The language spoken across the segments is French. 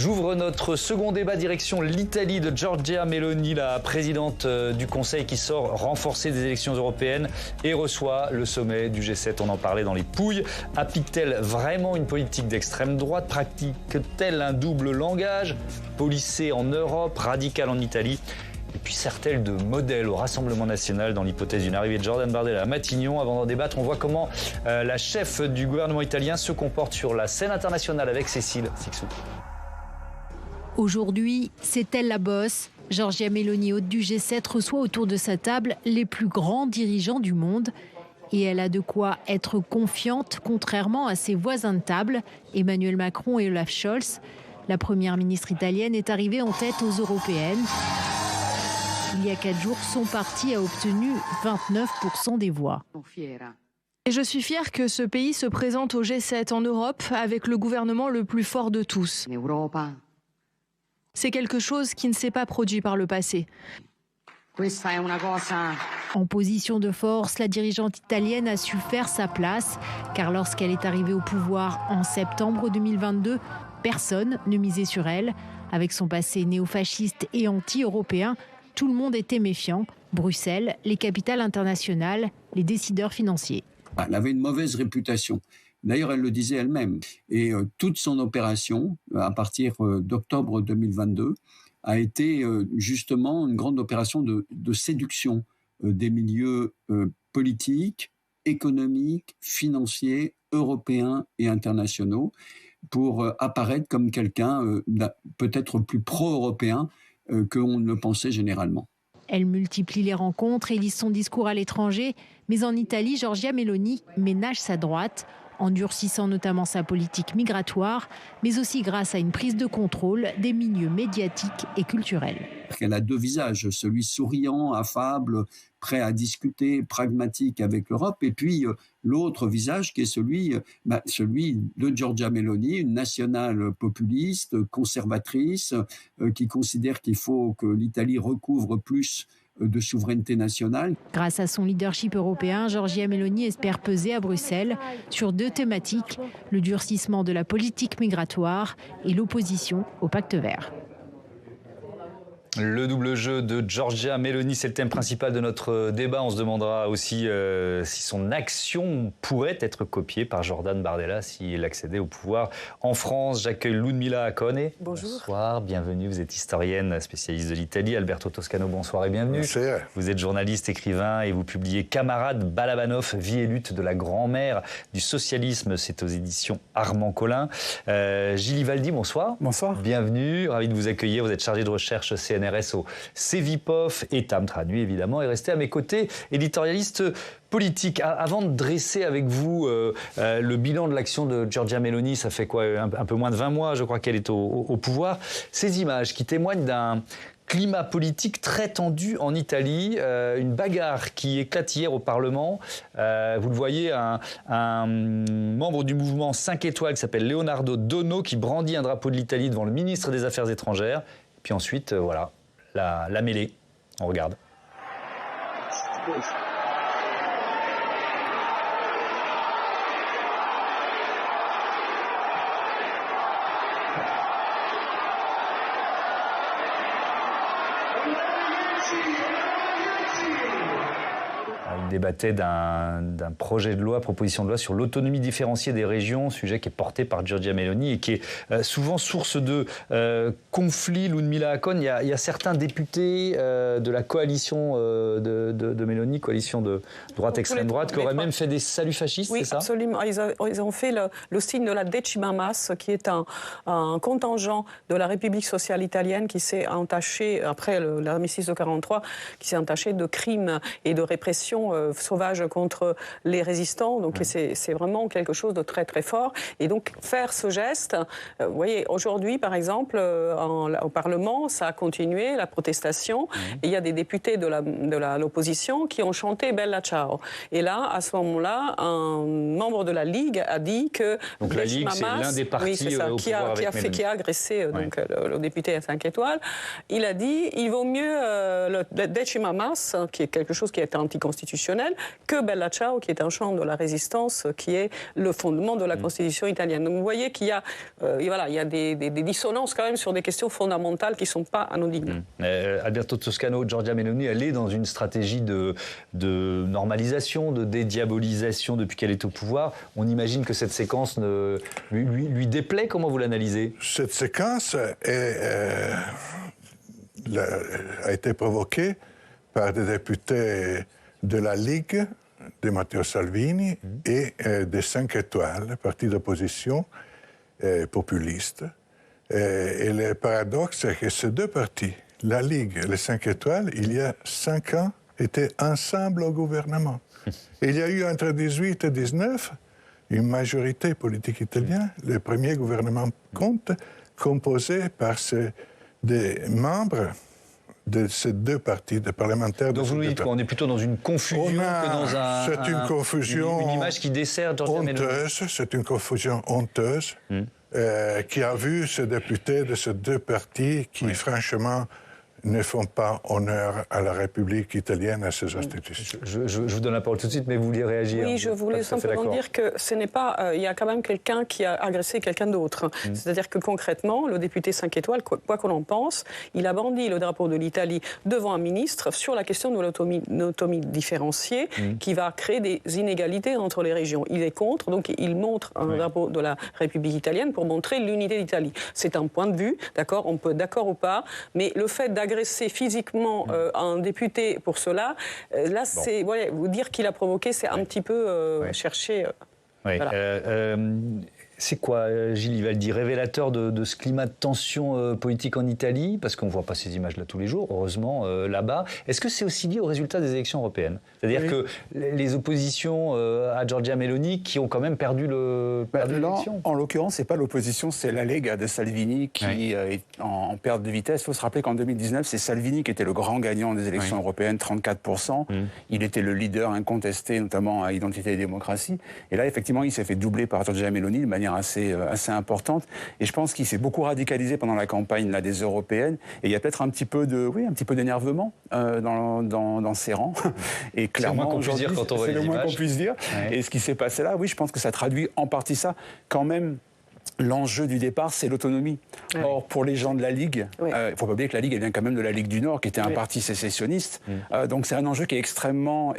J'ouvre notre second débat direction l'Italie de Giorgia Meloni, la présidente du Conseil qui sort renforcée des élections européennes et reçoit le sommet du G7. On en parlait dans les Pouilles. Applique-t-elle vraiment une politique d'extrême droite? Pratique-t-elle un double langage? Policée en Europe, radicale en Italie? Et puis sert-elle de modèle au Rassemblement national dans l'hypothèse d'une arrivée de Jordan Bardella à Matignon? Avant d'en débattre, on voit comment la chef du gouvernement italien se comporte sur la scène internationale avec Cécile Sixou. Aujourd'hui, c'est elle la bosse. Giorgia Meloni, hôte du G7, reçoit autour de sa table les plus grands dirigeants du monde. Et elle a de quoi être confiante, contrairement à ses voisins de table, Emmanuel Macron et Olaf Scholz. La première ministre italienne est arrivée en tête aux européennes. Il y a 4 jours, son parti a obtenu 29% des voix. Et je suis fière que ce pays se présente au G7 en Europe avec le gouvernement le plus fort de tous. C'est quelque chose qui ne s'est pas produit par le passé. En position de force, la dirigeante italienne a su faire sa place, car lorsqu'elle est arrivée au pouvoir en septembre 2022, personne ne misait sur elle. Avec son passé néofasciste et anti-européen, tout le monde était méfiant. Bruxelles, les capitales internationales, les décideurs financiers. Elle avait une mauvaise réputation. D'ailleurs, elle le disait elle-même. Et toute son opération, à partir d'octobre 2022, a été justement une grande opération de séduction des milieux politiques, économiques, financiers, européens et internationaux, pour apparaître comme quelqu'un peut-être plus pro-européen qu'on ne le pensait généralement. Elle multiplie les rencontres et lit son discours à l'étranger. Mais en Italie, Giorgia Meloni ménage sa droite, en durcissant notamment sa politique migratoire, mais aussi grâce à une prise de contrôle des milieux médiatiques et culturels. Elle a 2 visages, celui souriant, affable, prêt à discuter, pragmatique avec l'Europe, et puis l'autre visage qui est celui de Giorgia Meloni, une nationale populiste, conservatrice, qui considère qu'il faut que l'Italie recouvre plus de souveraineté nationale. Grâce à son leadership européen, Giorgia Meloni espère peser à Bruxelles sur 2 thématiques, le durcissement de la politique migratoire et l'opposition au pacte vert. Le double jeu de Giorgia Meloni, c'est le thème principal de notre débat. On se demandera aussi si son action pourrait être copiée par Jordan Bardella s'il accédait au pouvoir en France. J'accueille Ludmila Acone. Bonjour. Bonsoir, bienvenue. Vous êtes historienne, spécialiste de l'Italie. Alberto Toscano, bonsoir et bienvenue. Merci. Vous êtes journaliste, écrivain et vous publiez Camarade Balabanov, vie et lutte de la grand-mère du socialisme. C'est aux éditions Armand Collin. Gilles Ivaldi, bonsoir. Bonsoir. Bienvenue, ravi de vous accueillir. Vous êtes chargé de recherche CNRS au CEVIPOF et Tam Tranui, évidemment, est resté à mes côtés, éditorialiste politique. Avant de dresser avec vous le bilan de l'action de Giorgia Meloni, ça fait quoi, un peu moins de 20 mois, je crois qu'elle est au pouvoir, ces images qui témoignent d'un climat politique très tendu en Italie, une bagarre qui éclate hier au Parlement. Vous le voyez, un membre du mouvement 5 étoiles qui s'appelle Leonardo Dono qui brandit un drapeau de l'Italie devant le ministre des Affaires étrangères. Puis ensuite, voilà, la mêlée. On regarde. Il débattait d'un projet de loi, proposition de loi sur l'autonomie différenciée des régions, sujet qui est porté par Giorgia Meloni et qui est souvent source de conflits. Ludmila Acone, il y a certains députés de la coalition de Meloni, coalition de droite extrême droite, qui auraient même fait des saluts fascistes, oui, c'est ça? Absolument. Ils ont fait le signe de la Decima Mas, qui est un contingent de la République sociale italienne qui s'est entaché, après l'armistice de 1943, qui s'est entaché de crimes et de répression sauvage contre les résistants. Donc c'est vraiment quelque chose de très très fort. Et donc faire ce geste, vous voyez, aujourd'hui par exemple, au Parlement, ça a continué, la protestation. Et il y a des députés de l'opposition qui ont chanté Bella Ciao. Et là, à ce moment-là, un membre de la Ligue a dit que... Donc la Ligue, c'est l'un des partis au pouvoir avec Meloni. Qui a agressé donc, le député à 5 étoiles. Il a dit, il vaut mieux le Decima Mas, qui est quelque chose qui a été anticonstitutionnel, constitutionnelle, que Bella Ciao, qui est un chant de la résistance, qui est le fondement de la Constitution italienne. Donc vous voyez qu'il y a, il y a des dissonances quand même sur des questions fondamentales qui ne sont pas anodines. Alberto Toscano, Giorgia Meloni, elle est dans une stratégie de normalisation, de dédiabolisation depuis qu'elle est au pouvoir. On imagine que cette séquence lui déplaît. Comment vous l'analysez? Cette séquence a été provoquée par des députés de la Ligue de Matteo Salvini et des 5 étoiles, parti d'opposition populiste. Et le paradoxe, c'est que ces deux partis, la Ligue et les 5 étoiles, il y a 5 ans, étaient ensemble au gouvernement. Et il y a eu entre 18 et 19 une majorité politique italienne, le premier gouvernement Conte, composé par des membres de ces deux partis de parlementaires. Donc vous nous dites qu'on est plutôt dans une confusion que dans c'est une confusion une image qui dessert Giorgia Meloni. C'est une confusion honteuse qui a vu ces députés de ces deux partis qui, franchement, ne font pas honneur à la République italienne, à ses institutions. Je vous donne la parole tout de suite, mais vous vouliez réagir. Oui, je voulais simplement dire que ce n'est pas... il y a quand même quelqu'un qui a agressé quelqu'un d'autre. C'est-à-dire que concrètement, le député 5 étoiles, quoi qu'on en pense, il a brandi le drapeau de l'Italie devant un ministre sur la question de l'autonomie différenciée qui va créer des inégalités entre les régions. Il est contre, donc il montre un drapeau de la République italienne pour montrer l'unité d'Italie. C'est un point de vue, d'accord, on peut être d'accord ou pas, mais le fait d'agresser physiquement un député pour cela, là, c'est vous dire qu'il a provoqué, c'est un petit peu chercher. Oui. Voilà. C'est quoi, Gilles Ivaldi, révélateur de ce climat de tension politique en Italie? Parce qu'on ne voit pas ces images-là tous les jours, heureusement, là-bas. Est-ce que c'est aussi lié au résultat des élections européennes? C'est-à-dire que les oppositions à Giorgia Meloni qui ont quand même perdu l'élection. En l'occurrence, ce n'est pas l'opposition, c'est la Lega de Salvini qui est en perte de vitesse. Il faut se rappeler qu'en 2019, c'est Salvini qui était le grand gagnant des élections européennes, 34%. Il était le leader incontesté, notamment à Identité et Démocratie. Et là, effectivement, il s'est fait doubler par Giorgia Meloni de manière assez importante. Et je pense qu'il s'est beaucoup radicalisé pendant la campagne des européennes. Et il y a peut-être un petit peu d'énervement dans ses rangs. Et clairement, c'est le moins qu'on puisse dire quand on voit les images. C'est le moins qu'on puisse dire. Ouais. Et ce qui s'est passé là, oui, je pense que ça traduit en partie ça. Quand même, l'enjeu du départ, c'est l'autonomie. Ouais. Or, pour les gens de la Ligue, il ne faut pas oublier que la Ligue, elle vient quand même de la Ligue du Nord, qui était un parti sécessionniste. Donc, c'est un enjeu qui est extrêmement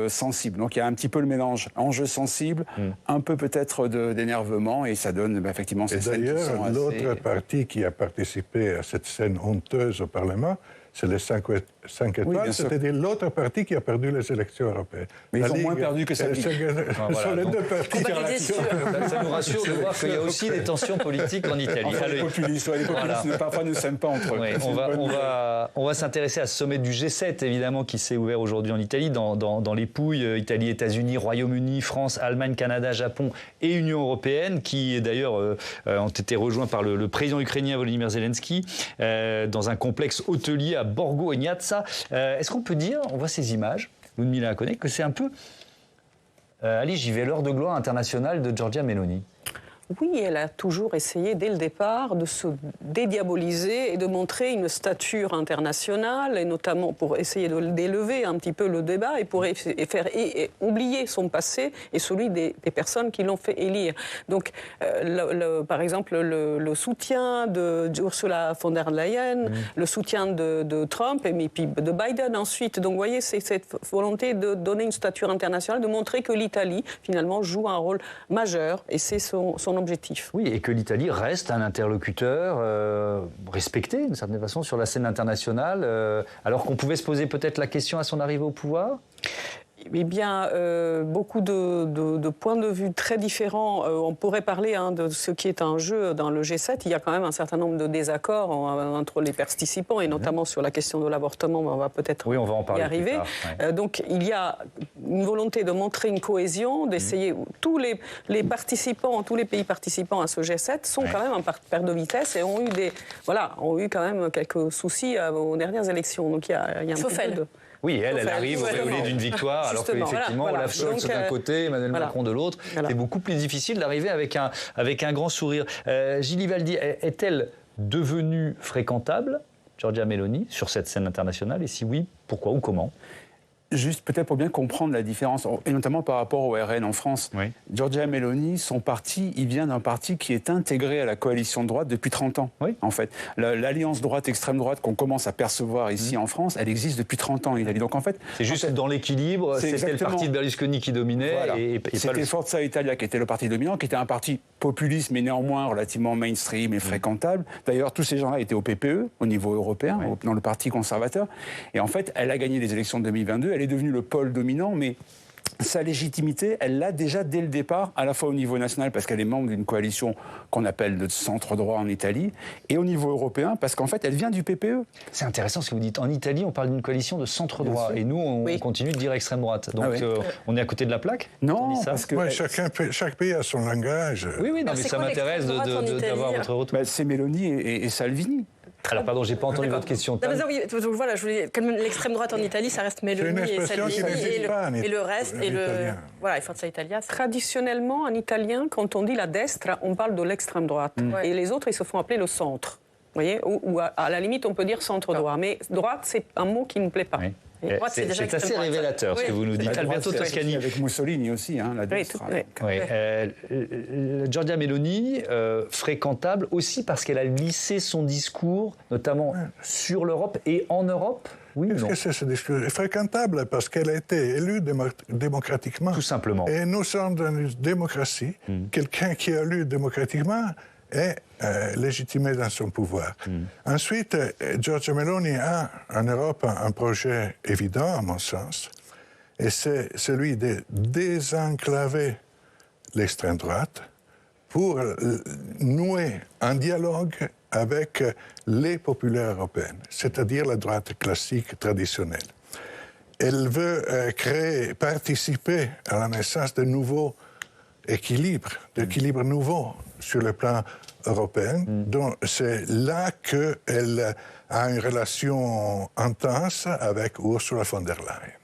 sensible. Donc, il y a un petit peu le mélange. Enjeu sensible, un peu peut-être d'énervement, et ça donne effectivement ces scènes qui sont assez... D'ailleurs, l'autre parti qui a participé à cette scène honteuse au Parlement, c'est les 5 étoiles, c'est-à-dire l'autre parti qui a perdu les élections européennes. Mais ils ont moins perdu que ça. Ce sont les deux partis. Ça nous rassure de voir qu'il y a aussi des tensions politiques en Italie. Enfin, les populistes parfois ne s'aiment pas entre eux. On va s'intéresser à ce sommet du G7, évidemment, qui s'est ouvert aujourd'hui en Italie, dans les pouilles, Italie, États-Unis, Royaume-Uni, France, Allemagne, Canada, Japon et Union européenne, qui d'ailleurs ont été rejoints par le président ukrainien Volodymyr Zelensky dans un complexe hôtelier à Borgo Egnazza. Est-ce qu'on peut dire, on voit ces images, Ludmila Konek, que c'est un peu, allez, j'y vais, l'heure de gloire internationale de Giorgia Meloni? Oui, elle a toujours essayé, dès le départ, de se dédiaboliser et de montrer une stature internationale, et notamment pour essayer d'élever un petit peu le débat et pour faire oublier son passé et celui des personnes qui l'ont fait élire. Donc, par exemple, le soutien d'Ursula von der Leyen, le soutien de Trump et puis de Biden ensuite. Donc, vous voyez, c'est cette volonté de donner une stature internationale, de montrer que l'Italie, finalement, joue un rôle majeur, et c'est son objectif. Oui, et que l'Italie reste un interlocuteur respecté, d'une certaine façon, sur la scène internationale, alors qu'on pouvait se poser peut-être la question à son arrivée au pouvoir? Eh bien, beaucoup de points de vue très différents. On pourrait parler de ce qui est en jeu dans le G7. Il y a quand même un certain nombre de désaccords entre les participants, et notamment sur la question de l'avortement. On va peut-être y arriver. Donc, il y a une volonté de montrer une cohésion, d'essayer... Tous les participants, tous les pays participants à ce G7 sont quand même en perte de vitesse et ont eu quand même quelques soucis aux dernières élections. Donc, il y a un peu de... Oui, elle arrive au réolé d'une victoire, alors qu'effectivement, Olaf Scholz d'un côté, Emmanuel Macron de l'autre. C'est beaucoup plus difficile d'arriver avec un grand sourire. Gilles Ivaldi, est-elle devenue fréquentable, Giorgia Meloni, sur cette scène internationale? Et si oui, pourquoi ou comment? Juste peut-être pour bien comprendre la différence, et notamment par rapport au RN en France. Oui. Giorgia Meloni, son parti, il vient d'un parti qui est intégré à la coalition de droite depuis 30 ans. Oui. En fait, l'alliance droite-extrême droite qu'on commence à percevoir ici en France, elle existe depuis 30 ans en Italie. Donc en fait, C'est juste dans l'équilibre, c'était le parti de Berlusconi qui dominait. Voilà. Et c'était Forza Italia qui était le parti dominant, qui était un parti populiste mais néanmoins relativement mainstream et fréquentable. D'ailleurs, tous ces gens-là étaient au PPE, au niveau européen, dans le parti conservateur. Et en fait, elle a gagné les élections de 2022, elle est devenue le pôle dominant, mais sa légitimité, elle l'a déjà dès le départ, à la fois au niveau national, parce qu'elle est membre d'une coalition qu'on appelle de centre-droit en Italie, et au niveau européen, parce qu'en fait, elle vient du PPE. C'est intéressant ce que vous dites. En Italie, on parle d'une coalition de centre-droit, et nous, on continue de dire extrême-droite. Donc, on est à côté de la plaque? Non, parce que... chaque pays a son langage. Oui, non, mais ça m'intéresse d'avoir votre retour. C'est Meloni et Salvini. Alors, pardon, j'ai pas entendu votre question. Oui, donc voilà, je voulais l'extrême droite en Italie, ça reste Meloni et Salvini et le reste voilà, et Forza Italia. Traditionnellement, en italien, quand on dit la destra, on parle de l'extrême droite, et les autres, ils se font appeler le centre. Vous voyez, ou à la limite, on peut dire centre droit, mais droite, c'est un mot qui ne me plaît pas. Oui. C'est assez révélateur ce que vous nous dites. Alberto Toscani. Avec Mussolini aussi, la destra. Giorgia Meloni, fréquentable aussi parce qu'elle a lissé son discours, notamment sur l'Europe et en Europe. Oui, Qu'est-ce que c'est ce discours? Fréquentable parce qu'elle a été élue démocratiquement. Tout simplement. Et nous sommes dans une démocratie. Quelqu'un qui est élu démocratiquement est légitimé dans son pouvoir. Ensuite, Giorgia Meloni a en Europe un projet évident, à mon sens, et c'est celui de désenclaver l'extrême droite pour nouer un dialogue avec les populaires européennes, c'est-à-dire la droite classique traditionnelle. Elle veut participer à la naissance de nouveaux d'équilibre nouveau sur le plan européen. Donc c'est là qu'elle a une relation intense avec Ursula von der Leyen.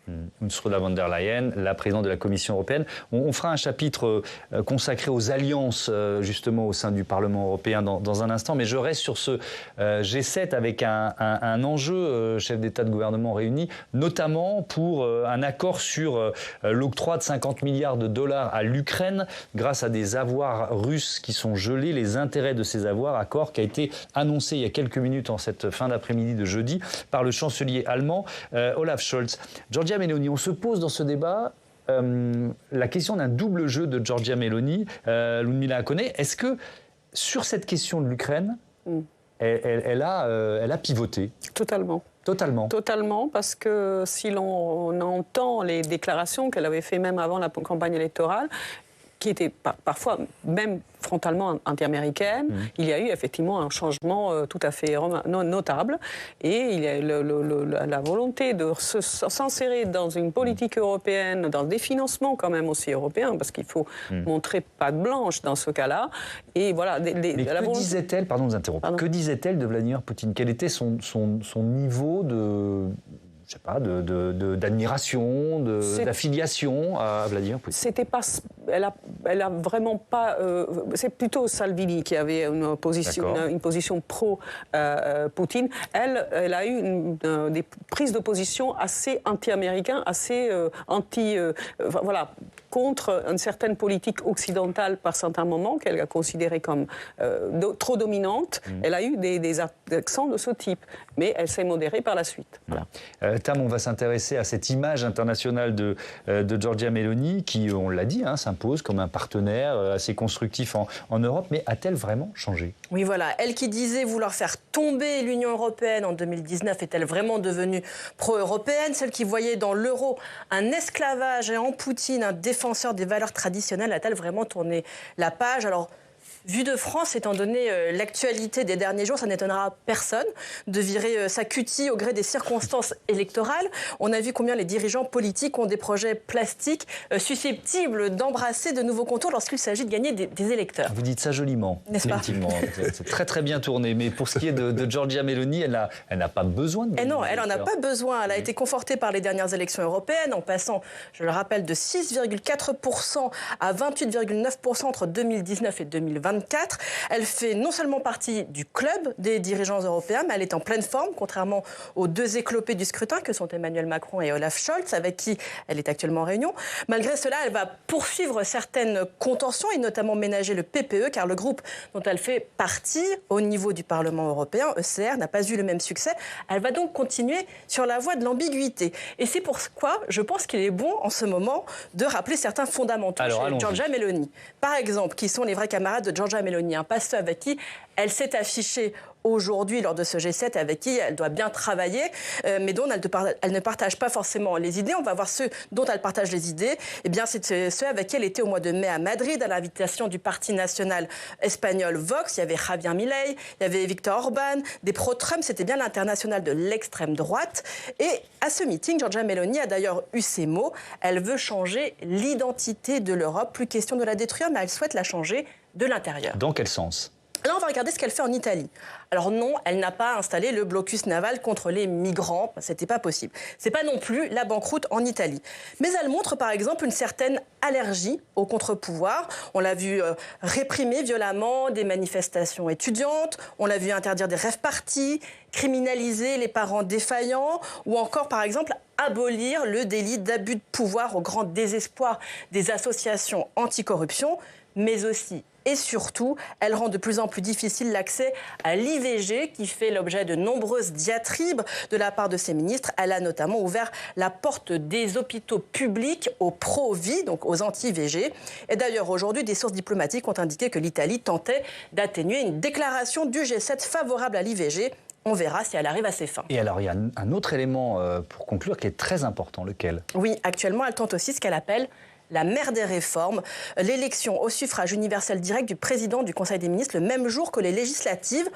Ursula von der Leyen, la présidente de la Commission européenne. On fera un chapitre consacré aux alliances, justement, au sein du Parlement européen dans un instant. Mais je reste sur ce G7 avec un enjeu, chef d'État de gouvernement réunis, notamment pour un accord sur l'octroi de 50 milliards de dollars à l'Ukraine grâce à des avoirs russes qui sont gelés, les intérêts de ces avoirs, accord qui a été annoncé il y a quelques minutes en cette fin d'après-midi de jeudi par le chancelier allemand Olaf Scholz. Giorgia Meloni, on se pose dans ce débat la question d'un double jeu de Giorgia Meloni, Ludmila Akoné. Est-ce que sur cette question de l'Ukraine, elle a pivoté? Totalement. Totalement, parce que si l'on entend les déclarations qu'elle avait fait même avant la campagne électorale, qui étaient parfois même frontalement anti-américaine, il y a eu effectivement un changement tout à fait notable. Et il y a la volonté de s'insérer dans une politique européenne, dans des financements quand même aussi européens, parce qu'il faut montrer patte blanche dans ce cas-là. Et voilà. Mais que disait-elle, pardon de vous interrompre, que disait-elle de Vladimir Poutine? Quel était son niveau de... je sais pas, d'admiration, d'affiliation à Vladimir Poutine? C'était pas, elle a vraiment pas. C'est plutôt Salvini qui avait une position pro-Poutine. Elle a eu des prises de position assez anti-américaines, assez voilà, contre une certaine politique occidentale par certains moments qu'elle a considérée comme trop dominante. Elle a eu des accents de ce type, mais elle s'est modérée par la suite. Voilà. Tam, on va s'intéresser à cette image internationale de Giorgia Meloni qui, on l'a dit, s'impose comme un partenaire assez constructif en Europe, mais a-t-elle vraiment changé? Oui, voilà. Elle qui disait vouloir faire tomber l'Union européenne en 2019, est-elle vraiment devenue pro-européenne? Celle qui voyait dans l'euro un esclavage et en Poutine un défenseur des valeurs traditionnelles, a-t-elle vraiment tourné la page? Alors, vu de France, étant donné l'actualité des derniers jours, ça n'étonnera personne de virer sa cutie au gré des circonstances électorales. On a vu combien les dirigeants politiques ont des projets plastiques susceptibles d'embrasser de nouveaux contours lorsqu'il s'agit de gagner des électeurs. Vous dites ça joliment, effectivement. C'est très très bien tourné. Mais pour ce qui est de Giorgia Meloni, elle n'a pas besoin de... non, elle n'en a pas besoin. Elle a été confortée par les dernières élections européennes en passant, je le rappelle, de 6,4% à 28,9% entre 2019 et 2022. 2024. Elle fait non seulement partie du club des dirigeants européens, mais elle est en pleine forme, contrairement aux deux éclopés du scrutin que sont Emmanuel Macron et Olaf Scholz, avec qui elle est actuellement en réunion. Malgré cela, elle va poursuivre certaines contentions et notamment ménager le PPE, car le groupe dont elle fait partie au niveau du Parlement européen, ECR, n'a pas eu le même succès. Elle va donc continuer sur la voie de l'ambiguïté. Et c'est pourquoi je pense qu'il est bon en ce moment de rappeler certains fondamentaux chez Giorgia Meloni. Par exemple, qui sont les vrais camarades de Giorgia Meloni, pas ceux avec qui elle s'est affichée aujourd'hui lors de ce G7, avec qui elle doit bien travailler, mais dont elle ne partage pas forcément les idées. On va voir ceux dont elle partage les idées. Eh bien, c'est ceux avec qui elle était au mois de mai à Madrid, à l'invitation du Parti national espagnol Vox. Il y avait Javier Milei, il y avait Viktor Orban, des pro-Trump. C'était bien l'international de l'extrême droite. Et à ce meeting, Giorgia Meloni a d'ailleurs eu ces mots. Elle veut changer l'identité de l'Europe. Plus question de la détruire, mais elle souhaite la changer de l'intérieur. Dans quel sens ? Là, on va regarder ce qu'elle fait en Italie. Alors non, elle n'a pas installé le blocus naval contre les migrants. C'était pas possible. C'est pas non plus la banqueroute en Italie. Mais elle montre, par exemple, une certaine allergie au contre-pouvoir. On l'a vu réprimer violemment des manifestations étudiantes. On l'a vu interdire des rave-parties, criminaliser les parents défaillants ou encore, par exemple, abolir le délit d'abus de pouvoir au grand désespoir des associations anticorruption, mais aussi et surtout, elle rend de plus en plus difficile l'accès à l'IVG qui fait l'objet de nombreuses diatribes de la part de ses ministres. Elle a notamment ouvert la porte des hôpitaux publics aux pro-vie, donc aux anti-IVG. Et d'ailleurs, aujourd'hui, des sources diplomatiques ont indiqué que l'Italie tentait d'atténuer une déclaration du G7 favorable à l'IVG. On verra si elle arrive à ses fins. Et alors, il y a un autre élément pour conclure qui est très important, lequel ? Oui, actuellement, elle tente aussi ce qu'elle appelle la mère des réformes, l'élection au suffrage universel direct du président du Conseil des ministres le même jour que les législatives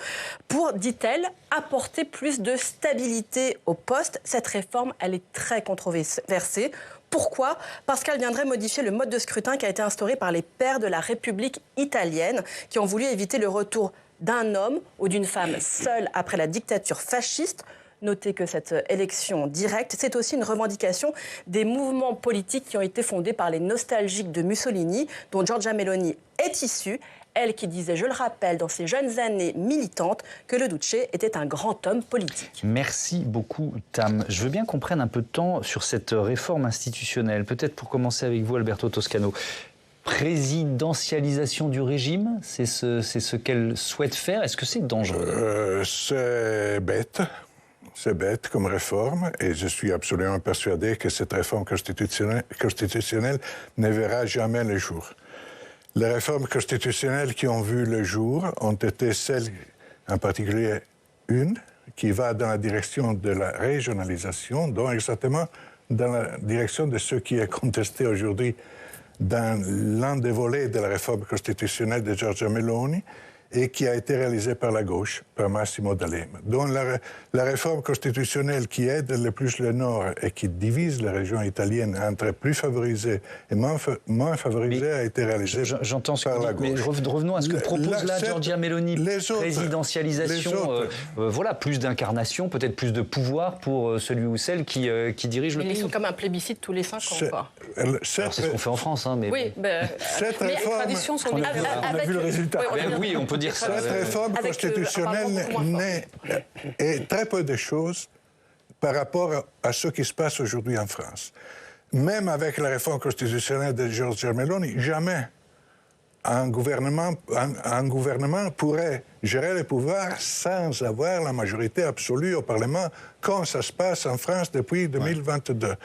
pour, dit-elle, apporter plus de stabilité au poste. Cette réforme, elle est très controversée. Pourquoi ? Parce qu'elle viendrait modifier le mode de scrutin qui a été instauré par les pères de la République italienne qui ont voulu éviter le retour d'un homme ou d'une femme seule après la dictature fasciste. Notez que cette élection directe, c'est aussi une revendication des mouvements politiques qui ont été fondés par les nostalgiques de Mussolini, dont Giorgia Meloni est issue. Elle qui disait, je le rappelle, dans ses jeunes années militantes, que le Duce était un grand homme politique. Merci beaucoup, Tam. Je veux bien qu'on prenne un peu de temps sur cette réforme institutionnelle. Peut-être pour commencer avec vous, Alberto Toscano. Présidentialisation du régime, c'est ce qu'elle souhaite faire. Est-ce que c'est dangereux ? C'est bête. C'est bête comme réforme et je suis absolument persuadé que cette réforme constitutionnelle ne verra jamais le jour. Les réformes constitutionnelles qui ont vu le jour ont été celles, en particulier une, qui va dans la direction de la régionalisation, donc exactement dans la direction de ce qui est contesté aujourd'hui dans l'un des volets de la réforme constitutionnelle de Giorgia Meloni, et qui a été réalisé par la gauche, par Massimo D'Alema. Donc la réforme constitutionnelle qui aide le plus le Nord et qui divise les régions italiennes entre plus favorisées et moins favorisées a été réalisée J'entends ce par que la vous dites, gauche. Mais revenons à ce que propose là Giorgia Meloni. Présidentialisation, voilà, plus d'incarnation, peut-être plus de pouvoir pour celui ou celle qui dirige le pays. Ils sont comme un plébiscite tous les 5 ans. Quoi. C'est ce qu'on fait en France, hein, mais oui, bon. Cette réforme, on a vu le résultat. Oui, on peut dire ça. Cette réforme constitutionnelle est très peu de choses par rapport à ce qui se passe aujourd'hui en France. Même avec la réforme constitutionnelle de Giorgia Meloni, jamais un gouvernement pourrait gérer le pouvoir sans avoir la majorité absolue au Parlement, comme ça se passe en France depuis 2022.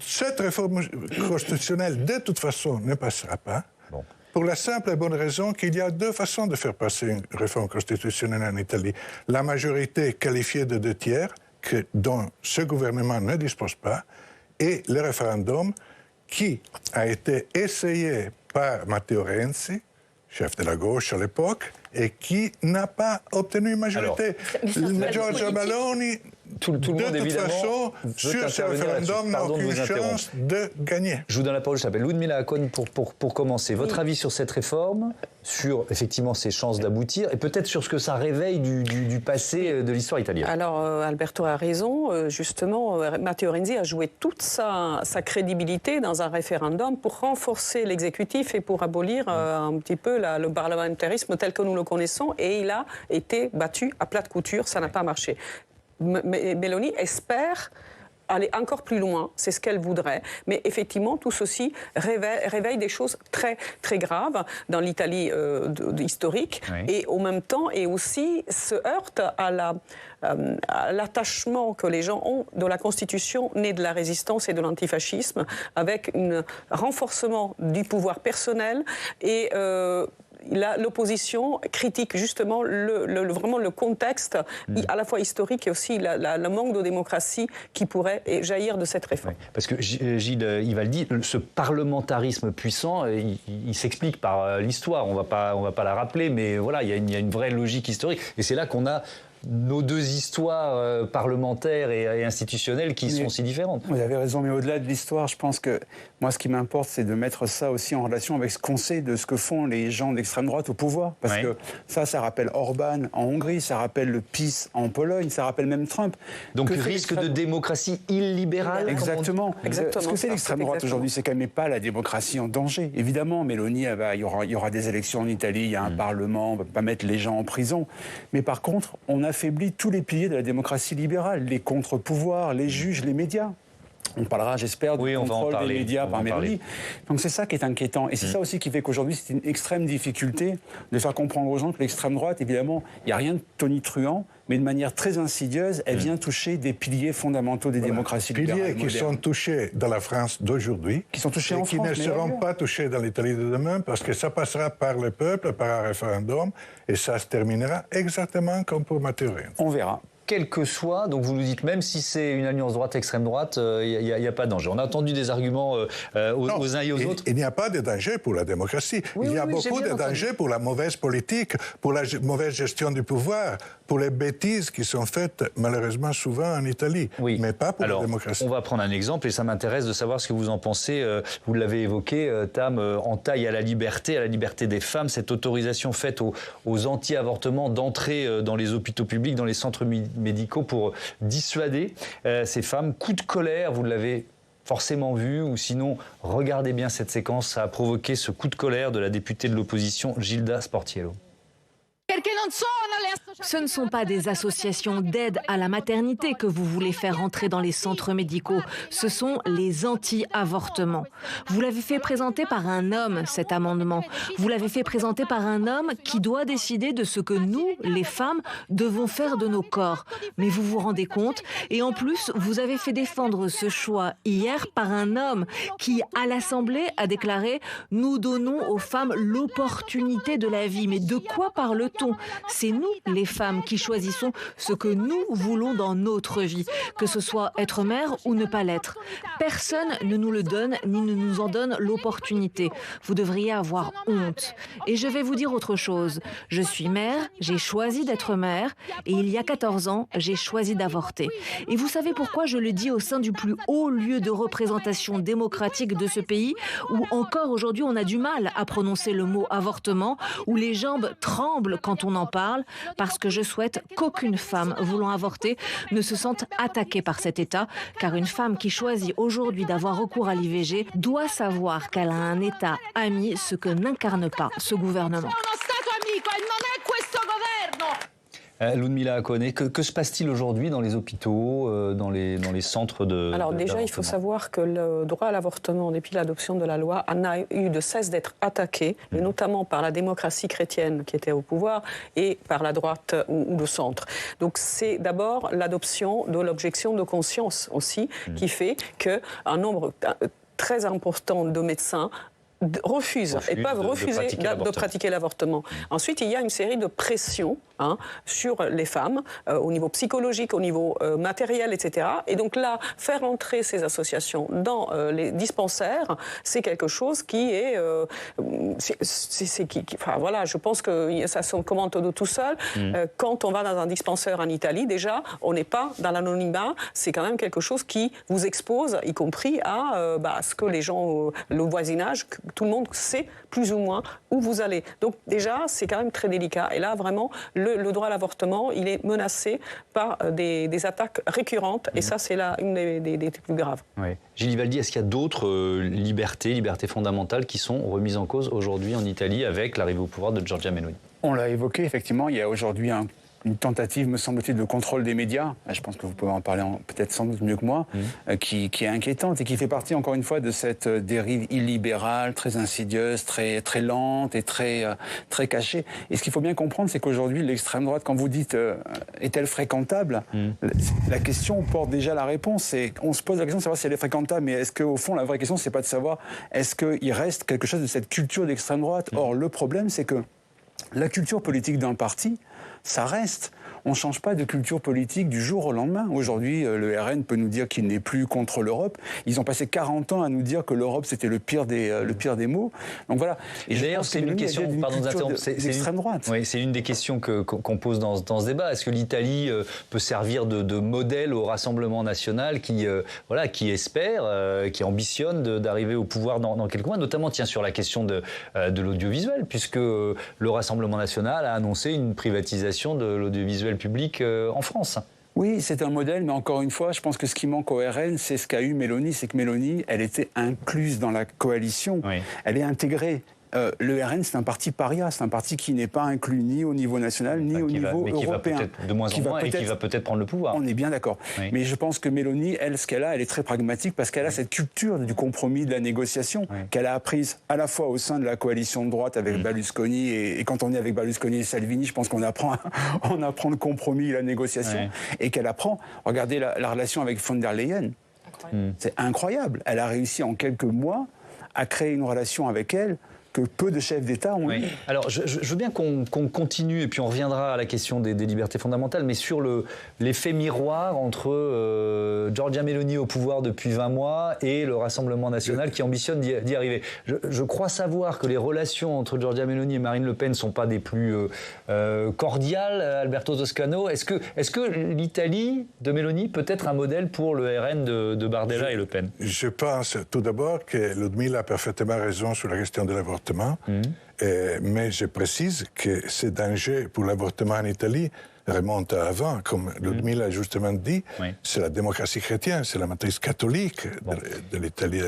Cette réforme constitutionnelle, de toute façon, ne passera pas. Bon. Pour la simple et bonne raison qu'il y a deux façons de faire passer une réforme constitutionnelle en Italie. La majorité qualifiée de 2/3, dont ce gouvernement ne dispose pas, et le référendum qui a été essayé par Matteo Renzi, chef de la gauche à l'époque, et qui n'a pas obtenu une majorité. Giorgia Meloni tout le monde, évidemment, façon, sur ce référendum, n'a aucune chance de gagner. Je vous donne la parole, je m'appelle Ludmila Akon pour commencer. Votre avis sur cette réforme, sur effectivement ses chances d'aboutir, et peut-être sur ce que ça réveille du passé de l'histoire italienne. Alors, Alberto a raison. Justement, Matteo Renzi a joué toute sa crédibilité dans un référendum pour renforcer l'exécutif et pour abolir un petit peu le parlementarisme tel que nous le connaissons. Et il a été battu à plat de couture. Ça n'a pas marché. Meloni espère aller encore plus loin, c'est ce qu'elle voudrait. Mais effectivement, tout ceci réveille des choses très, très graves dans l'Italie historique. Oui. Et au même temps, et aussi se heurte à l'attachement que les gens ont de la Constitution née de la résistance et de l'antifascisme, avec un renforcement du pouvoir personnel et l'opposition critique justement vraiment le contexte à la fois historique et aussi le manque de démocratie qui pourrait jaillir de cette réforme. Oui, parce que Gilles Ivaldi, ce parlementarisme puissant, il s'explique par l'histoire. On va pas la rappeler, mais voilà, il y a une vraie logique historique. Et c'est là qu'on a nos deux histoires parlementaires et institutionnelles qui sont si différentes. Vous avez raison, mais au-delà de l'histoire, je pense que moi, ce qui m'importe, c'est de mettre ça aussi en relation avec ce qu'on sait de ce que font les gens d'extrême droite au pouvoir. Parce que ça rappelle Orban en Hongrie, ça rappelle le PiS en Pologne, ça rappelle même Trump. Donc risque de démocratie illibérale. Exactement. Ce que fait l'extrême droite aujourd'hui, c'est qu'elle ne met pas la démocratie en danger. Évidemment, Meloni, il y aura des élections en Italie, il y a un parlement, on ne va pas mettre les gens en prison. Mais par contre, on affaiblit tous les piliers de la démocratie libérale, les contre-pouvoirs, les juges, les médias. On parlera, j'espère, du contrôle des médias par Meloni. Donc c'est ça qui est inquiétant. Et c'est ça aussi qui fait qu'aujourd'hui, c'est une extrême difficulté de faire comprendre aux gens que l'extrême droite, évidemment, il n'y a rien de tonitruant, mais de manière très insidieuse, elle vient toucher des piliers fondamentaux des démocraties libérales modernes. Piliers qui sont touchés dans la France d'aujourd'hui, qui sont touchés en France, qui ne seront pas touchés dans l'Italie de demain, parce que ça passera par le peuple, par un référendum, et ça se terminera exactement comme pour Matteo Renzi. On verra. Quel que soit, donc vous nous dites, même si c'est une alliance droite-extrême droite, il n'y a pas de danger. On a entendu des arguments aux uns et aux autres. Il n'y a pas de danger pour la démocratie. Il y a beaucoup de danger pour la mauvaise politique, pour la mauvaise gestion du pouvoir, pour les bêtises qui sont faites malheureusement souvent en Italie, mais pas pour la démocratie. On va prendre un exemple et ça m'intéresse de savoir ce que vous en pensez. Vous l'avez évoqué, Tam, entaille à la liberté des femmes, cette autorisation faite aux anti-avortements d'entrer dans les hôpitaux publics, dans les centres médicaux pour dissuader ces femmes. Coup de colère, vous l'avez forcément vu, ou sinon, regardez bien cette séquence, ça a provoqué ce coup de colère de la députée de l'opposition, Gilda Sportiello. Ce ne sont pas des associations d'aide à la maternité que vous voulez faire entrer dans les centres médicaux. Ce sont les anti-avortements. Vous l'avez fait présenter par un homme, cet amendement. Vous l'avez fait présenter par un homme qui doit décider de ce que nous, les femmes, devons faire de nos corps. Mais vous vous rendez compte? Et en plus, vous avez fait défendre ce choix hier par un homme qui, à l'Assemblée, a déclaré « Nous donnons aux femmes l'opportunité de la vie ». Mais de quoi parle-t-on? C'est nous, les femmes, qui choisissons ce que nous voulons dans notre vie, que ce soit être mère ou ne pas l'être. Personne ne nous le donne ni ne nous en donne l'opportunité. Vous devriez avoir honte. Et je vais vous dire autre chose. Je suis mère, j'ai choisi d'être mère, et il y a 14 ans, j'ai choisi d'avorter. Et vous savez pourquoi je le dis au sein du plus haut lieu de représentation démocratique de ce pays, où encore aujourd'hui on a du mal à prononcer le mot avortement, où les jambes tremblent quand on en parle, parce que je souhaite qu'aucune femme voulant avorter ne se sente attaquée par cet État, car une femme qui choisit aujourd'hui d'avoir recours à l'IVG doit savoir qu'elle a un État ami, ce que n'incarne pas ce gouvernement. Ludmila Akon, que se passe-t-il aujourd'hui dans les hôpitaux, dans les centres de Alors déjà, il faut savoir que le droit à l'avortement, depuis l'adoption de la loi, n'a eu de cesse d'être attaqué, et notamment par la démocratie chrétienne qui était au pouvoir et par la droite ou le centre. Donc c'est d'abord l'adoption de l'objection de conscience aussi qui fait qu'un nombre très important de médecins refusent et peuvent refuser de pratiquer l'avortement. Ensuite, il y a une série de pressions sur les femmes, au niveau psychologique, au niveau matériel, etc. Et donc là, faire entrer ces associations dans les dispensaires, c'est quelque chose qui est... enfin, voilà, je pense que ça se commente de tout seul. Quand on va dans un dispensaire en Italie, déjà, on n'est pas dans l'anonymat. C'est quand même quelque chose qui vous expose, y compris à ce que les gens, le voisinage, tout le monde sait plus ou moins où vous allez. Donc déjà, c'est quand même très délicat. Et là, vraiment, le droit à l'avortement, il est menacé par des attaques récurrentes. Et ça, c'est là une des plus graves. Oui. Gilles Livaldi, est-ce qu'il y a d'autres libertés fondamentales qui sont remises en cause aujourd'hui en Italie avec l'arrivée au pouvoir de Giorgia Meloni? On l'a évoqué, effectivement, il y a aujourd'hui une tentative, me semble-t-il, de contrôle des médias, je pense que vous pouvez en parler peut-être sans doute mieux que moi, qui est inquiétante et qui fait partie, encore une fois, de cette dérive illibérale, très insidieuse, très lente et très cachée. Et ce qu'il faut bien comprendre, c'est qu'aujourd'hui, l'extrême droite, quand vous dites est-elle fréquentable, la question porte déjà la réponse. On se pose la question de savoir si elle est fréquentable, mais est-ce qu'au fond, la vraie question, c'est pas de savoir est-ce qu'il reste quelque chose de cette culture d'extrême droite. Or, le problème, c'est que la culture politique d'un parti, ça reste. On ne change pas de culture politique du jour au lendemain. Aujourd'hui, le RN peut nous dire qu'il n'est plus contre l'Europe. Ils ont passé 40 ans à nous dire que l'Europe, c'était le pire des maux. Donc voilà. Et d'ailleurs, c'est une question, pardon d'interrompre, c'est l'extrême droite. Oui, c'est une des questions qu'on pose dans ce débat. Est-ce que l'Italie peut servir de modèle au Rassemblement national qui espère, qui ambitionne d'arriver au pouvoir dans quelques mois, notamment sur la question de l'audiovisuel, puisque le Rassemblement national a annoncé une privatisation de l'audiovisuel public en France. Oui, c'est un modèle, mais encore une fois, je pense que ce qui manque au RN, c'est ce qu'a eu Meloni, c'est que Meloni, elle était incluse dans la coalition, elle est intégrée. Le RN, c'est un parti paria, c'est un parti qui n'est pas inclus ni au niveau national, ni au niveau européen. Qui va peut-être de moins en moins et qui va peut-être prendre le pouvoir. On est bien d'accord. Oui. Mais je pense que Meloni, elle, ce qu'elle a, elle est très pragmatique parce qu'elle a cette culture du compromis, de la négociation, qu'elle a apprise à la fois au sein de la coalition de droite avec Berlusconi et quand on est avec Berlusconi et Salvini, je pense qu'on apprend le compromis et la négociation et qu'elle apprend. Regardez la relation avec von der Leyen. C'est incroyable. Elle a réussi en quelques mois à créer une relation avec elle que peu de chefs d'État ont eu. Alors, je veux bien qu'on continue, et puis on reviendra à la question des libertés fondamentales, mais sur l'effet miroir entre Giorgia Meloni au pouvoir depuis 20 mois et le Rassemblement national qui ambitionne d'y arriver. Je crois savoir que les relations entre Giorgia Meloni et Marine Le Pen ne sont pas des plus cordiales, Alberto Toscano. Est-ce que l'Italie de Meloni peut être un modèle pour le RN de Bardella et Le Pen? Je pense tout d'abord que Ludmilla a parfaitement raison sur la question de l'avortement. Mais je précise que ces dangers pour l'avortement en Italie remontent à avant, comme Ludmilla a justement dit. C'est la démocratie chrétienne, c'est la matrice catholique de l'Italie.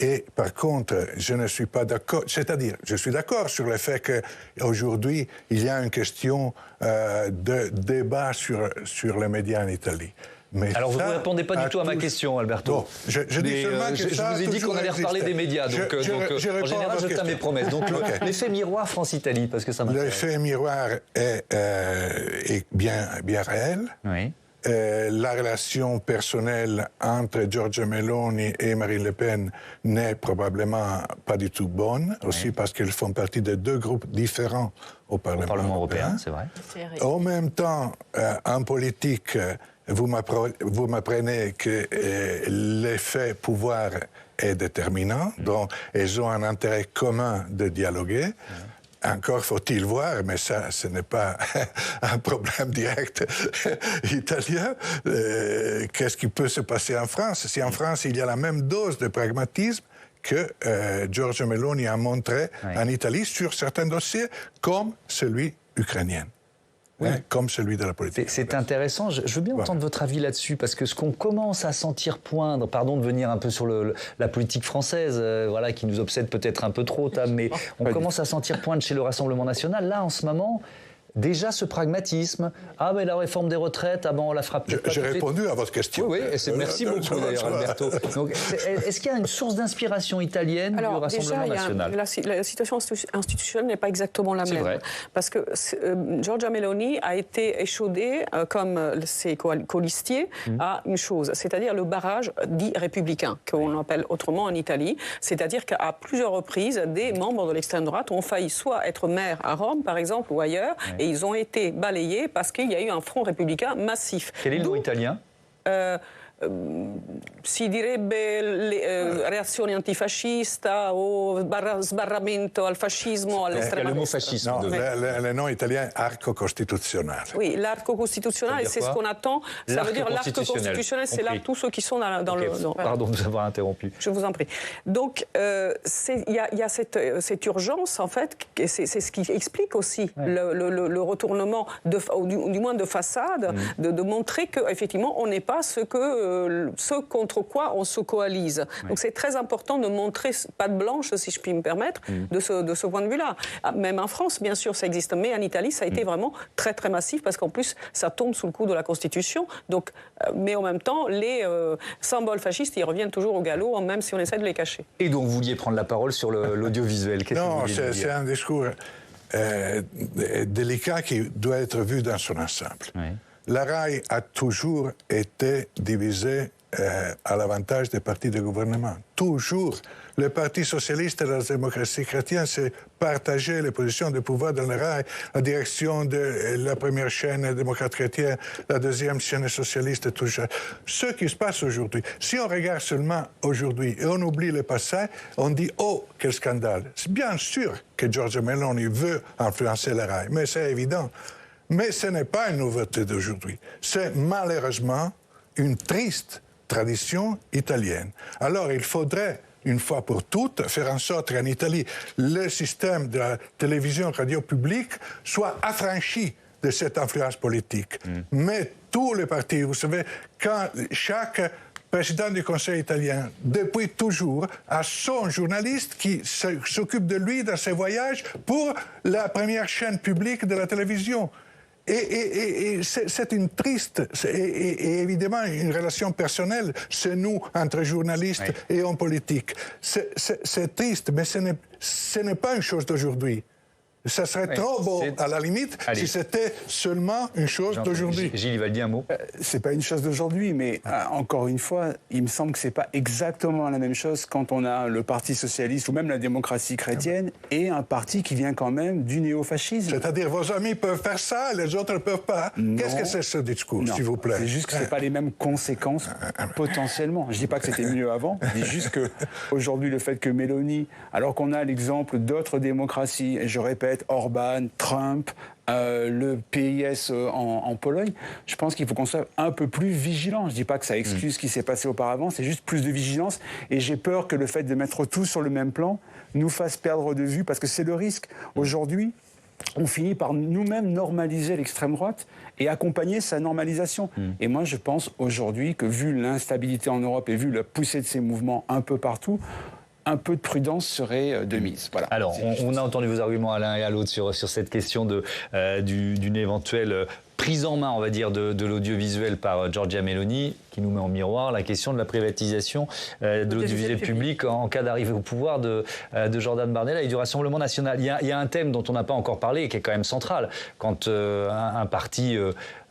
Et par contre, je ne suis pas d'accord, c'est-à-dire, je suis d'accord sur le fait qu'aujourd'hui, il y a une question de débat sur les médias en Italie. Mais alors, vous ne répondez pas du tout à ma question, Alberto. Bon, je dis seulement que je vous ai dit qu'on allait reparler des médias, donc en général, je tiens mes promesses. Donc, l'effet miroir France-Italie, parce que ça m'intéresse. L'effet miroir est bien réel. Oui. La relation personnelle entre Giorgia Meloni et Marine Le Pen n'est probablement pas du tout bonne, aussi parce qu'ils font partie de deux groupes différents au Parlement européen. C'est vrai. En même temps, en politique, vous m'apprenez que l'effet pouvoir est déterminant, donc ils ont un intérêt commun de dialoguer. Encore faut-il voir, mais ça, ce n'est pas un problème direct italien. Qu'est-ce qui peut se passer en France? Si en France, il y a la même dose de pragmatisme que Giorgia Meloni a montré en Italie sur certains dossiers, comme celui ukrainien. Comme celui de la politique. C'est intéressant. Je veux bien entendre votre avis là-dessus, parce que ce qu'on commence à sentir poindre, pardon de venir un peu sur la politique française, qui nous obsède peut-être un peu trop, mais on commence à sentir poindre chez le Rassemblement national, là, en ce moment. Déjà, ce pragmatisme. Mais la réforme des retraites, on la fera peut-être pas. J'ai répondu à votre question. Oui, merci beaucoup, d'ailleurs, Alberto. Donc, est-ce qu'il y a une source d'inspiration italienne du Rassemblement national? La situation institutionnelle n'est pas exactement la même. Vrai. Parce que Giorgia Meloni a été échaudée, comme ses colistiers, à une chose, c'est-à-dire le barrage dit républicain, qu'on appelle autrement en Italie. C'est-à-dire qu'à plusieurs reprises, des membres de l'extrême droite ont failli soit être maires à Rome, par exemple, ou ailleurs, Et ils ont été balayés parce qu'il y a eu un front républicain massif. Quel est le nom italien? Si direbbe reazione antifascista o sbarramento al fascismo, all'estrema le mot destra. fascisme. Non, le nom italien arco costituzionale. Oui, l'arc constitutionnel, c'est ce qu'on attend. Ça veut dire l'arc constitutionnel, c'est là tous ceux qui sont dans le... Pardon de vous avoir interrompu. Je vous en prie. Donc, il y a cette urgence, en fait, et c'est ce qui explique aussi le retournement, ou du moins de façade, de montrer qu'effectivement, on n'est pas ce contre quoi on se coalise. Donc c'est très important de montrer patte blanche, si je puis me permettre, de ce point de vue-là. Même en France, bien sûr, ça existe, mais en Italie, ça a été vraiment très très massif, parce qu'en plus, ça tombe sous le coup de la Constitution. Donc, mais en même temps, les symboles fascistes, ils reviennent toujours au galop, même si on essaie de les cacher. Et donc, vous vouliez prendre la parole sur l'audiovisuel. Non, c'est un discours délicat qui doit être vu dans son ensemble. Oui. La RAI a toujours été divisée à l'avantage des partis de gouvernement. Toujours. Le Parti socialiste et la démocratie chrétienne s'est partagé les positions de pouvoir dans la RAI, la direction de la première chaîne démocrate chrétienne, la deuxième chaîne socialiste, tout ça. Ce qui se passe aujourd'hui, si on regarde seulement aujourd'hui et on oublie le passé, on dit « Oh, quel scandale !» C'est bien sûr que Giorgia Meloni veut influencer la RAI, mais c'est évident. Mais ce n'est pas une nouveauté d'aujourd'hui. C'est malheureusement une triste tradition italienne. Alors il faudrait, une fois pour toutes, faire en sorte qu'en Italie, le système de la télévision radio publique soit affranchi de cette influence politique. Mais tous les partis, vous savez, quand chaque président du Conseil italien, depuis toujours, a son journaliste qui s'occupe de lui dans ses voyages pour la première chaîne publique de la télévision. Et c'est une triste et évidemment une relation personnelle, c'est nous, entre journalistes et hommes politiques. C'est triste, mais ce n'est pas une chose d'aujourd'hui. Ça serait trop beau, à la limite, si c'était seulement une chose d'aujourd'hui. Gilles Ivaldi, un mot. C'est pas une chose d'aujourd'hui, mais encore une fois, il me semble que c'est pas exactement la même chose quand on a le Parti socialiste ou même la démocratie chrétienne et un parti qui vient quand même du néofascisme. C'est-à-dire vos amis peuvent faire ça, les autres ne peuvent pas. Qu'est-ce que c'est ce discours, s'il vous plaît? C'est juste que c'est pas les mêmes conséquences potentiellement. Je dis pas que c'était mieux avant, je dis juste que aujourd'hui le fait que Meloni, alors qu'on a l'exemple d'autres démocraties, et je répète, Orban, Trump, le PIS en Pologne, je pense qu'il faut qu'on soit un peu plus vigilant. Je ne dis pas que ça excuse ce qui s'est passé auparavant, c'est juste plus de vigilance. Et j'ai peur que le fait de mettre tout sur le même plan nous fasse perdre de vue, parce que c'est le risque. Aujourd'hui, on finit par nous-mêmes normaliser l'extrême droite et accompagner sa normalisation. Et moi, je pense aujourd'hui que, vu l'instabilité en Europe et vu la poussée de ces mouvements un peu partout, un peu de prudence serait de mise. Voilà. Alors, on a entendu vos arguments à l'un et à l'autre sur cette question d'une éventuelle prise en main, on va dire, de l'audiovisuel par Giorgia Meloni, qui nous met en miroir la question de la privatisation de l'audiovisuel public en cas d'arrivée au pouvoir de Jordan Bardella et du Rassemblement national. Il y a un thème dont on n'a pas encore parlé et qui est quand même central. Quand un parti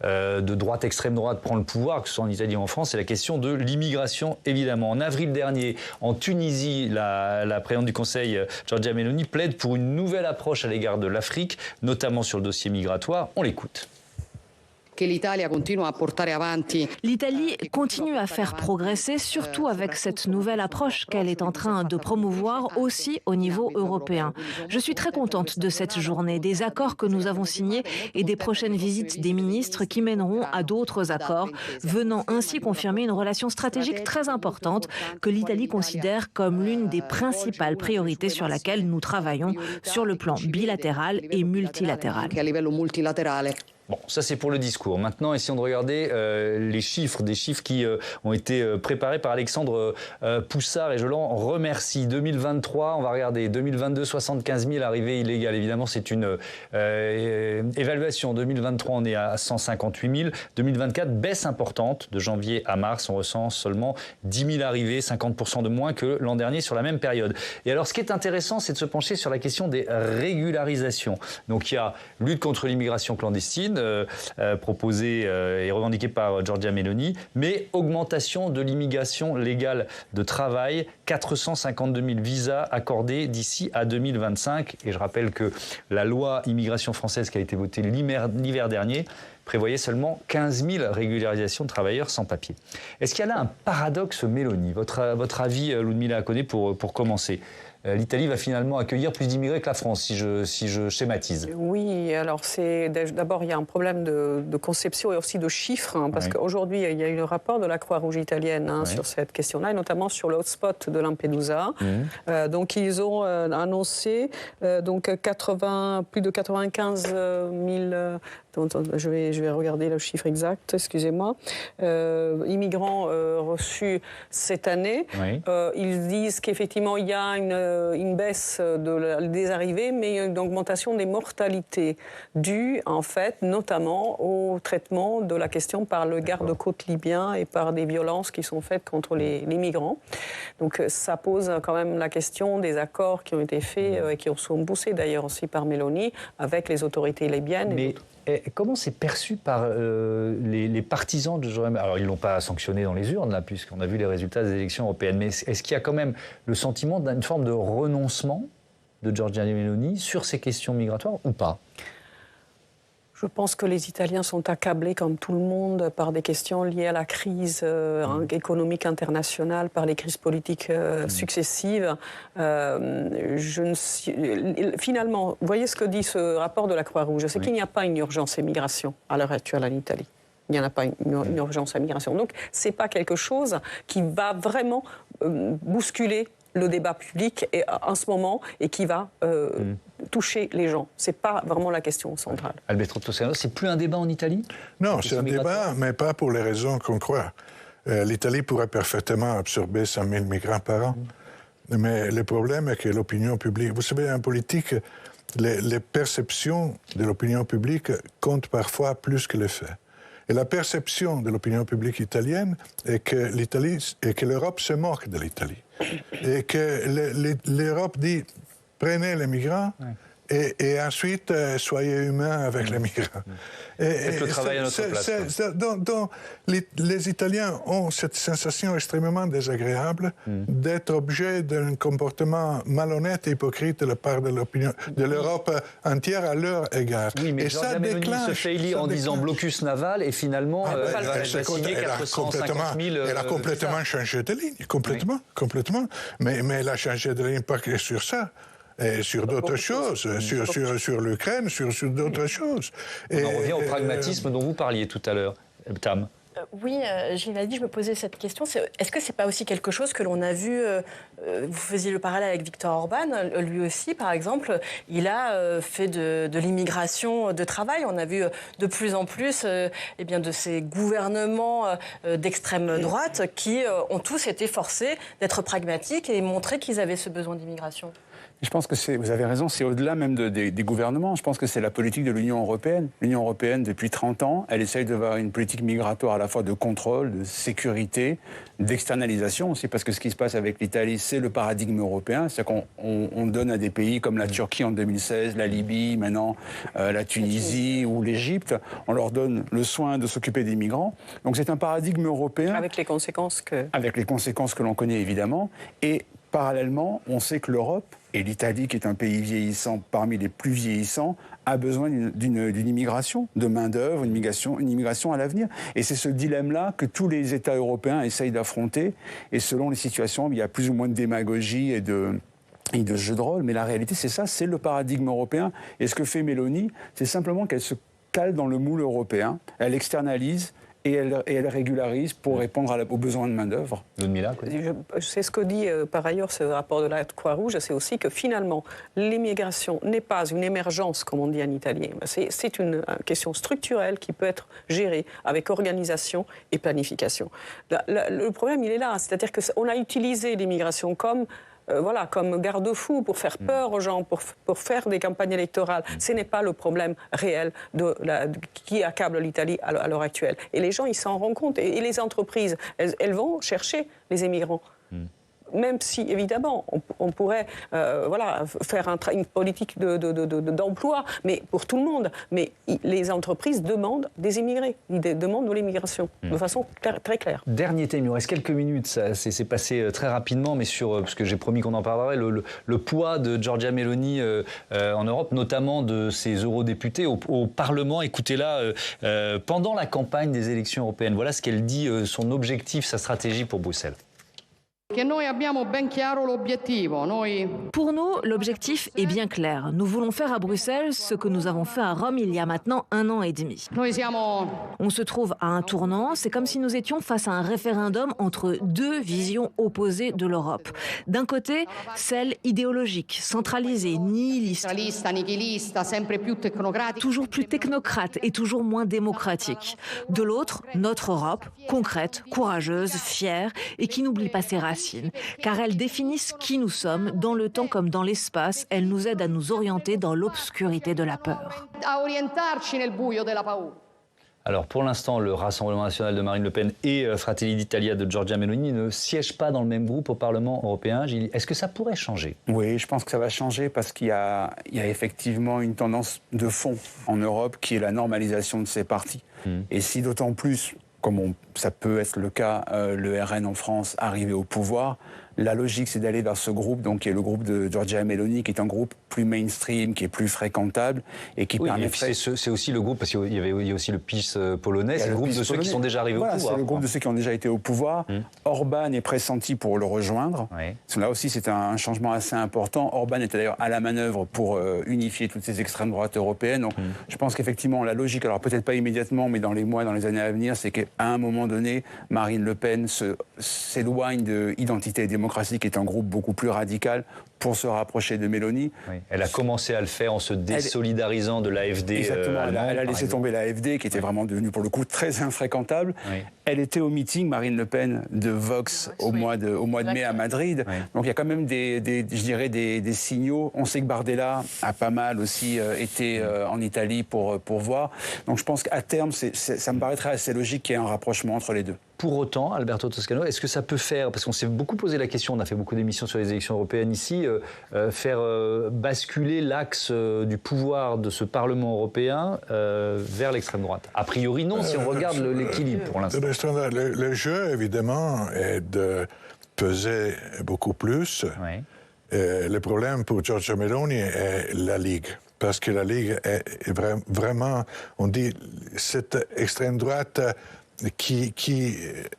de droite, extrême droite, prend le pouvoir, que ce soit en Italie ou en France, c'est la question de l'immigration, évidemment. En avril dernier, en Tunisie, la présidente du Conseil, Giorgia Meloni, plaide pour une nouvelle approche à l'égard de l'Afrique, notamment sur le dossier migratoire. On l'écoute. L'Italie continue à faire progresser, surtout avec cette nouvelle approche qu'elle est en train de promouvoir aussi au niveau européen. Je suis très contente de cette journée, des accords que nous avons signés et des prochaines visites des ministres qui mèneront à d'autres accords, venant ainsi confirmer une relation stratégique très importante que l'Italie considère comme l'une des principales priorités sur laquelle nous travaillons sur le plan bilatéral et multilatéral. Bon, ça c'est pour le discours. Maintenant, essayons de regarder les chiffres, des chiffres qui ont été préparés par Alexandre Poussard, et je l'en remercie. 2023, on va regarder. 2022, 75 000 arrivées illégales. Évidemment, c'est une évaluation. 2023, on est à 158 000. 2024, baisse importante. De janvier à mars, on recense seulement 10 000 arrivées, 50% de moins que l'an dernier sur la même période. Et alors, ce qui est intéressant, c'est de se pencher sur la question des régularisations. Donc, il y a lutte contre l'immigration clandestine. d'origine, proposée et revendiquée par Giorgia Meloni, mais augmentation de l'immigration légale de travail, 452 000 visas accordés d'ici à 2025. Et je rappelle que la loi immigration française qui a été votée l'hiver dernier prévoyait seulement 15 000 régularisations de travailleurs sans papier. Est-ce qu'il y a là un paradoxe Meloni ? Votre avis, Ludmila Aconé, pour commencer ? L'Italie va finalement accueillir plus d'immigrés que la France, si je schématise. Oui, alors d'abord il y a un problème de conception et aussi de chiffres, parce qu'aujourd'hui il y a eu le rapport de la Croix-Rouge italienne sur cette question-là, et notamment sur le hotspot de Lampedusa. Donc ils ont annoncé plus de 95 000... Je vais regarder le chiffre exact, excusez-moi. Immigrants reçus cette année. Ils disent qu'effectivement, il y a une baisse des arrivées, mais une augmentation des mortalités due, en fait, notamment au traitement de la question par le garde-côte libyen et par des violences qui sont faites contre les migrants. Donc ça pose quand même la question des accords qui ont été faits et qui sont poussés d'ailleurs aussi par Meloni avec les autorités libyennes. Et comment c'est perçu par les partisans de Giorgia Meloni ? Alors, ils ne l'ont pas sanctionné dans les urnes, là, puisqu'on a vu les résultats des élections européennes. Mais est-ce qu'il y a quand même le sentiment d'une forme de renoncement de Giorgia Meloni sur ces questions migratoires ou pas ? Je pense que les Italiens sont accablés, comme tout le monde, par des questions liées à la crise économique internationale, par les crises politiques successives. Finalement, vous voyez ce que dit ce rapport de la Croix-Rouge, c'est qu'il n'y a pas une urgence immigration à l'heure actuelle en Italie. Il n'y en a pas une urgence à migration. Donc, ce n'est pas quelque chose qui va vraiment bousculer le débat public en ce moment et qui va toucher les gens. Ce n'est pas vraiment la question centrale. Alberto Toscano, c'est plus un débat en Italie ? Non, c'est un débat, mais pas pour les raisons qu'on croit. L'Italie pourrait parfaitement absorber 100 000 migrants par an. Mais le problème est que l'opinion publique... Vous savez, en politique, les perceptions de l'opinion publique comptent parfois plus que les faits. Et la perception de l'opinion publique italienne est que l'Europe se moque de l'Italie. Et que l'Europe dit « prenez les migrants ». Et ensuite, soyez humains avec les migrants. Faites le travail à notre place. Donc, les Italiens ont cette sensation extrêmement désagréable d'être objet d'un comportement malhonnête et hypocrite de la part de l'Europe entière à leur égard. Oui, mais Giorgia Meloni se fait élire en disant blocus naval et finalement, elle va signer 450 000... Elle a complètement changé de ligne, complètement. Mais elle a changé de ligne pas que sur ça. Et sur d'autres choses, sur l'Ukraine, sur d'autres choses. On en revient au pragmatisme dont vous parliez tout à l'heure, Tam. Oui, Gilles a dit, je me posais cette question. Est-ce que c'est pas aussi quelque chose que l'on a vu, vous faisiez le parallèle avec Viktor Orban, lui aussi, par exemple, il a fait de l'immigration de travail. On a vu de plus en plus de ces gouvernements d'extrême droite qui ont tous été forcés d'être pragmatiques et montrer qu'ils avaient ce besoin d'immigration. Je pense que vous avez raison, c'est au-delà même des gouvernements. Je pense que c'est la politique de l'Union européenne. L'Union européenne, depuis 30 ans, elle essaye d'avoir une politique migratoire à la fois de contrôle, de sécurité, d'externalisation aussi, parce que ce qui se passe avec l'Italie, c'est le paradigme européen. C'est-à-dire qu'on donne à des pays comme la Turquie en 2016, la Libye, maintenant la Tunisie ou l'Égypte, on leur donne le soin de s'occuper des migrants. Donc c'est un paradigme européen. Avec les conséquences que l'on connaît évidemment. Et parallèlement, on sait que l'Europe, et l'Italie, qui est un pays vieillissant parmi les plus vieillissants, a besoin d'une immigration de main-d'œuvre, une immigration à l'avenir. Et c'est ce dilemme-là que tous les États européens essayent d'affronter. Et selon les situations, il y a plus ou moins de démagogie et de jeu de rôle. Mais la réalité, c'est ça, c'est le paradigme européen. Et ce que fait Meloni, c'est simplement qu'elle se cale dans le moule européen, elle externalise, et elle régularise pour répondre aux besoins de main-d'œuvre. C'est ce que dit par ailleurs ce rapport de la Croix-Rouge, c'est aussi que finalement, l'immigration n'est pas une émergence, comme on dit en italien. C'est une question structurelle qui peut être gérée avec organisation et planification. Le problème, il est là, c'est-à-dire qu'on a utilisé l'immigration comme garde-fou pour faire peur aux gens, pour faire des campagnes électorales. Ce n'est pas le problème réel qui accable l'Italie à l'heure actuelle. Et les gens, ils s'en rendent compte. Et les entreprises, elles vont chercher les immigrants. même si, évidemment, on pourrait faire une politique d'emploi, mais pour tout le monde. Mais les entreprises demandent des immigrés, ils demandent de l'immigration, de façon très claire. Dernier thème, il nous reste quelques minutes, ça s'est passé très rapidement, mais parce que j'ai promis qu'on en parlerait, le poids de Giorgia Meloni en Europe, notamment de ses eurodéputés au Parlement. Écoutez-la pendant la campagne des élections européennes. Voilà ce qu'elle dit, son objectif, sa stratégie pour Bruxelles. Pour nous, l'objectif est bien clair. Nous voulons faire à Bruxelles ce que nous avons fait à Rome il y a maintenant 1 an et demi. On se trouve à un tournant, c'est comme si nous étions face à un référendum entre 2 visions opposées de l'Europe. D'un côté, celle idéologique, centralisée, nihiliste, toujours plus technocrate et toujours moins démocratique. De l'autre, notre Europe, concrète, courageuse, fière et qui n'oublie pas ses racines. Car elles définissent qui nous sommes, dans le temps comme dans l'espace. Elles nous aident à nous orienter dans l'obscurité de la peur. Alors pour l'instant, le Rassemblement national de Marine Le Pen et Fratelli d'Italia de Giorgia Meloni ne siègent pas dans le même groupe au Parlement européen. Est-ce que ça pourrait changer ? Oui, je pense que ça va changer parce qu'il y a effectivement une tendance de fond en Europe qui est la normalisation de ces partis. Et si d'autant plus, comme ça peut être le cas, le RN en France arrivé au pouvoir, la logique c'est d'aller vers ce groupe, donc qui est le groupe de Giorgia Meloni, qui est un groupe plus mainstream, qui est plus fréquentable et qui permettrait... C'est aussi le groupe, parce qu'il y a aussi le PiS polonais, c'est le groupe de ceux qui sont déjà arrivés au pouvoir. C'est le groupe de ceux qui ont déjà été au pouvoir. Orban est pressenti pour le rejoindre. Là aussi c'est un changement assez important. Orban était d'ailleurs à la manœuvre pour unifier toutes ces extrêmes droites européennes. Donc je pense qu'effectivement la logique, alors peut-être pas immédiatement, mais dans les mois, dans les années à venir, c'est qu'à un moment donné, Marine Le Pen s'éloigne de Identité et démocratie, qui est un groupe beaucoup plus radical, pour se rapprocher de Meloni. Oui. Elle a commencé à le faire en se désolidarisant de l'AfD. Exactement, elle a laissé tomber l'AfD, qui était vraiment devenue pour le coup très infréquentable. Elle était au meeting, Marine Le Pen, de Vox au mois de mai à Madrid. Donc il y a quand même des signaux. On sait que Bardella a pas mal aussi été en Italie pour voir. Donc je pense qu'à terme, ça me paraîtrait assez logique qu'il y ait un rapprochement entre les deux. Pour autant, Alberto Toscano, est-ce que ça peut faire, parce qu'on s'est beaucoup posé la question, on a fait beaucoup d'émissions sur les élections européennes ici, faire basculer l'axe du pouvoir de ce Parlement européen vers l'extrême droite? A priori non, si on regarde l'équilibre pour l'instant. Le jeu, évidemment, est de peser beaucoup plus. Le problème pour Giorgia Meloni est la Ligue. Parce que la Ligue est vraiment, on dit, cette extrême droite qui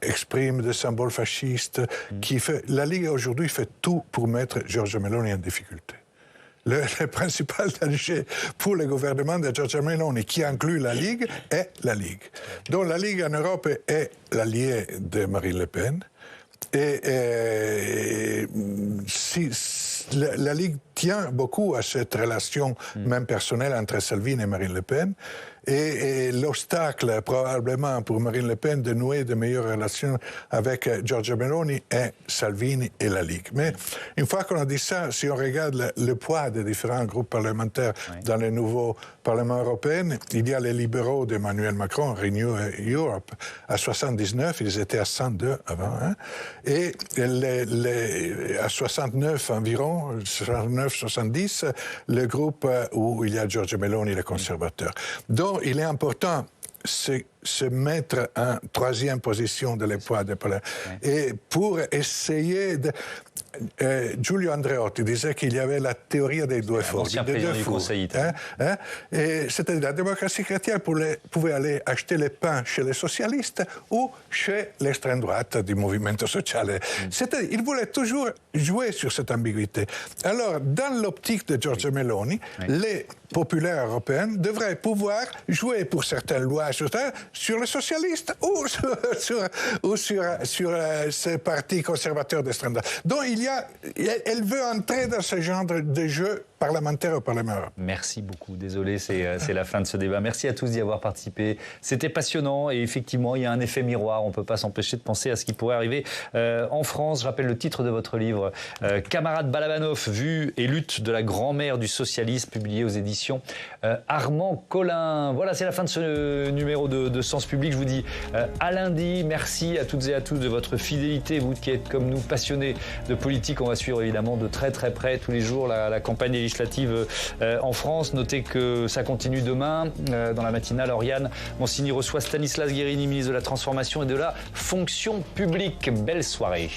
exprime des symboles fascistes, la Ligue aujourd'hui fait tout pour mettre Giorgia Meloni en difficulté. Le principal danger pour le gouvernement de Giorgia Meloni, qui inclut la Ligue, est la Ligue. Donc la Ligue en Europe est l'allié de Marine Le Pen. Et la Ligue tient beaucoup à cette relation, même personnelle, entre Salvini et Marine Le Pen. Et l'obstacle, probablement, pour Marine Le Pen de nouer de meilleures relations avec Giorgia Meloni est Salvini et la Ligue. Mais une fois qu'on a dit ça, si on regarde le poids des différents groupes parlementaires dans le nouveau Parlement européen, il y a les libéraux d'Emmanuel Macron, Renew Europe, à 79, ils étaient à 102 avant, et à 69 environ, 69-70, le groupe où il y a Giorgia Meloni, les conservateurs. Donc, il est important se mettre en troisième position de l'époque de Parlement. Et pour essayer de... Giulio Andreotti disait qu'il y avait la théorie des deux fours. Ancien président du Conseil italien. Et c'était la démocratie chrétienne pouvait aller acheter le pain chez les socialistes ou chez l'extrême droite du mouvement social. Il voulait toujours jouer sur cette ambiguïté. Alors, dans l'optique de Giorgia Meloni, les populaires européens devraient pouvoir jouer pour certaines lois sur les socialistes ou sur ces partis conservateurs d'extrême droite. Donc, elle veut entrer dans ce genre de jeu parlementaire au Parlement européen. Merci beaucoup. Désolé, c'est la fin de ce débat. Merci à tous d'y avoir participé. C'était passionnant et effectivement, il y a un effet miroir. On ne peut pas s'empêcher de penser à ce qui pourrait arriver en France. Je rappelle le titre de votre livre, Camarade Balabanov, vue et lutte de la grand-mère du socialisme, publié aux éditions Armand Collin. Voilà, c'est la fin de ce numéro de Sens Public. Je vous dis à lundi. Merci à toutes et à tous de votre fidélité. Vous qui êtes comme nous passionnés de politique, on va suivre évidemment de très très près tous les jours la campagne législative en France. Notez que ça continue demain dans la matinale. Oriane Monsigny reçoit Stanislas Guerini, ministre de la Transformation et de la Fonction publique. Belle soirée.